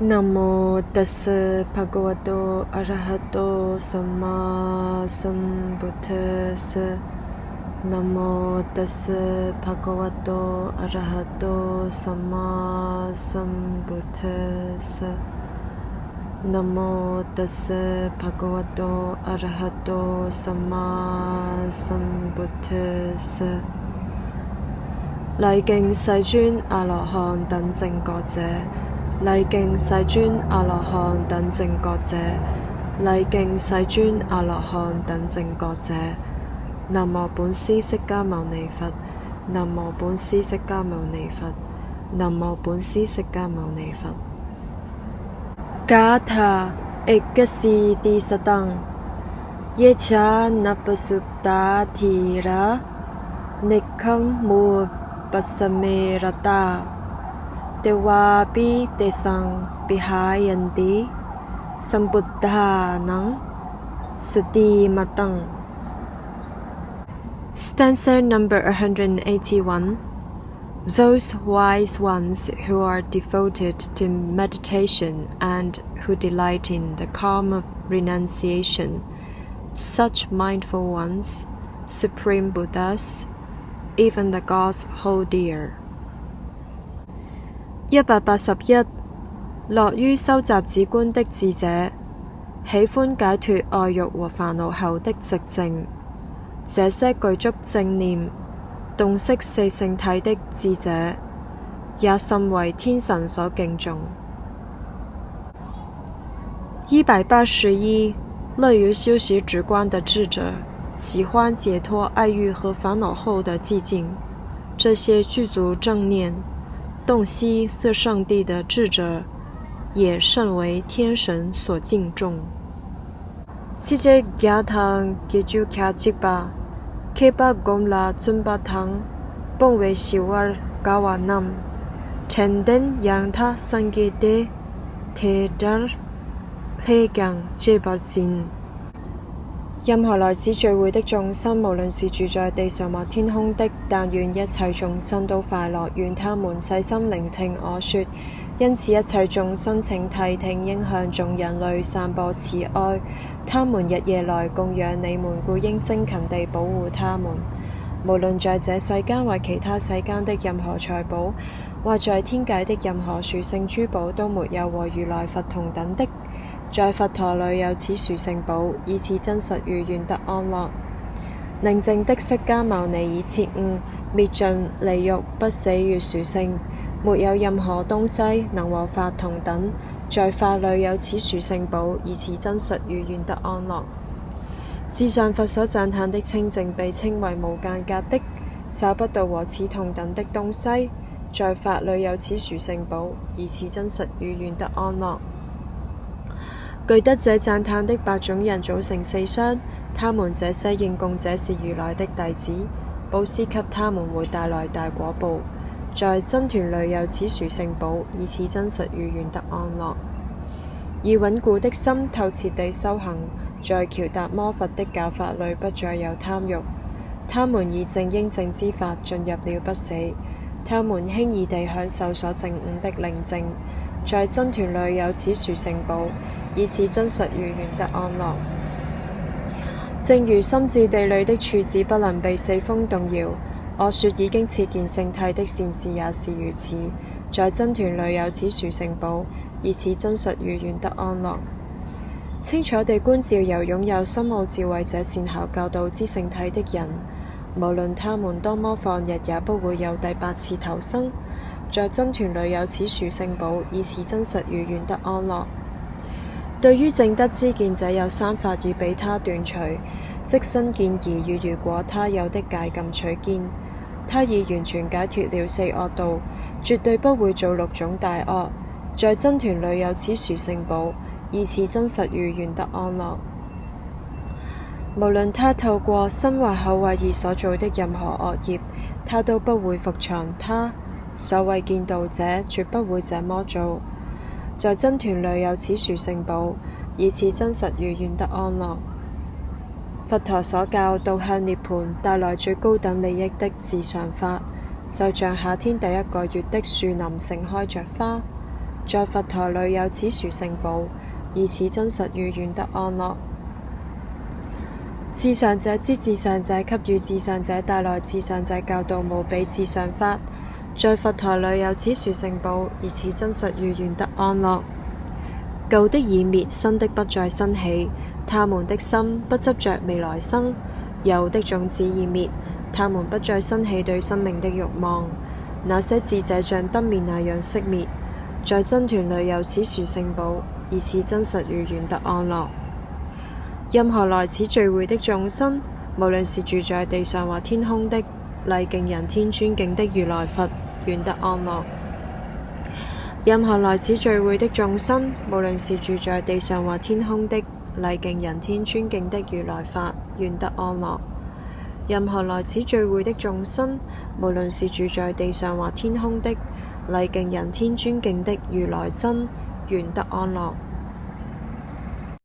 Namo tassa bhagavato arahato samma sambuddhassa. Namo tassa bhagavato arahato samma sambuddhassa. Namo tassa bhagavato arahato samma sambuddhassa. 禮敬世尊阿羅漢等正覺者，禮敬世尊阿羅漢等正覺者，禮敬世尊阿羅漢等正覺者。南無本師釋迦牟尼佛，南無本師釋迦牟尼佛，南無本師釋迦牟尼佛。Gatha Ekasi Sadang Yecha Napasupta Thira Nikam Mu Pasamerata Dewapi Desang Bihayanti Sambuddhanang Sati Matang. Stanza number 181. Those wise ones who are devoted to meditation and who delight in the calm of renunciation, such mindful ones, supreme Buddhas, even the gods hold dear. 181. 樂於修習止觀的智者，喜歡解脫愛欲和煩惱後的寂靜，這些具足正念洞悉四聖體的智者，也甚為天神所敬重。181. 樂於修習止觀的智者，喜歡解脫愛欲和煩惱後的寂靜，這些具足正念洞悉四聖諦的智者，也甚為天神所敬重。Sije gyatang geju kyajiba Keba gomla zumbatang Bongwe shiwar gawanam Tenden yangta sangede Tedar Hegang jebazin。 任何來此聚會的眾生，無論是住在地上或天空的，但願一切眾生都快樂，願他們細心聆聽我說。因此一切眾生請諦聽，應向眾人類散播慈愛。他們日夜來供養你們，故應精勤地保護他們。無論在這世間或其他世間的任何財寶，或在天界的任何殊勝珠寶，都沒有和如來佛同等的。在佛陀裏有此殊勝寶，以此真實如願得安樂。寧靜的釋迦牟尼已徹悟，滅盡離欲，不死如殊勝。沒有任何東西能和法同等，在法裏有此殊勝寶，以此真實如願得安樂。至上佛所讚歎的清淨被稱為無間隔的，找不到和此同等的東西，在法裏有此殊勝寶，以此真實如願得安樂。具得這讚歎的8種人組成4相，他們這些應供者是如來的弟子，布施給他們會帶來大果報。在僧團裏有此殊勝寶，以此真實如願得安樂。以穩固的心透徹地修行，在喬達摩佛的教法裏不再有貪欲。他們以正應正之法進入了不死，他們輕易地享受所證悟的寧靜。在僧團裏有此殊勝寶，以此真實如願得安樂。正如心智地裏的柱子不能被四風動搖，我說已經徹見聖諦的善士也是如此。在僧團裏有此殊勝寶，以此真實如願得安樂。清楚地觀照由擁有深奧智慧者善巧教導之聖體的人，無論他們多麼放逸，也不會有第8次投生。在僧團裏有此殊勝寶，以此真實如願得安樂。對於正德之見者有3法要俾他斷除，即身見疑與如果他有的戒禁取見。他已完全解脫了4惡道，絕對不會做6種大惡。在僧團裏有此殊勝寶，以此真實如願得安樂。無論他透過身或口或意所做的任何惡業，他都不會伏藏他。所謂見道者，絕不會這麼做。在僧團裏有此殊勝寶，以此真實如願得安樂。佛陀所教導向涅槃帶來最高等利益的至上法，就像夏天第1個月的樹林盛開着花，在佛陀裏有此殊勝寶，以此真實與願得安樂。至上者之至上者給予至上者帶來至上者教導無比至上法，在佛陀裏有此殊勝寶，以此真實與願得安樂。舊的已滅，新的不再生起，他們的心不執着未來生。有的種子已滅，他們不再生起對生命的慾望。那些智者像燈滅那樣熄滅，在僧團裏有此殊勝寶，以此真實與願得安樂。任何來此聚會的眾生，無論是住在地上或天空的，禮敬人天尊敬的如來佛，願得安樂。任何來此聚會的眾生，無論是住在地上或天空的，禮敬人天尊敬的如來法，願得安樂。任何來此聚會的眾生，無論是住在地上或天空的，禮敬人天尊敬的如來真，願得安樂。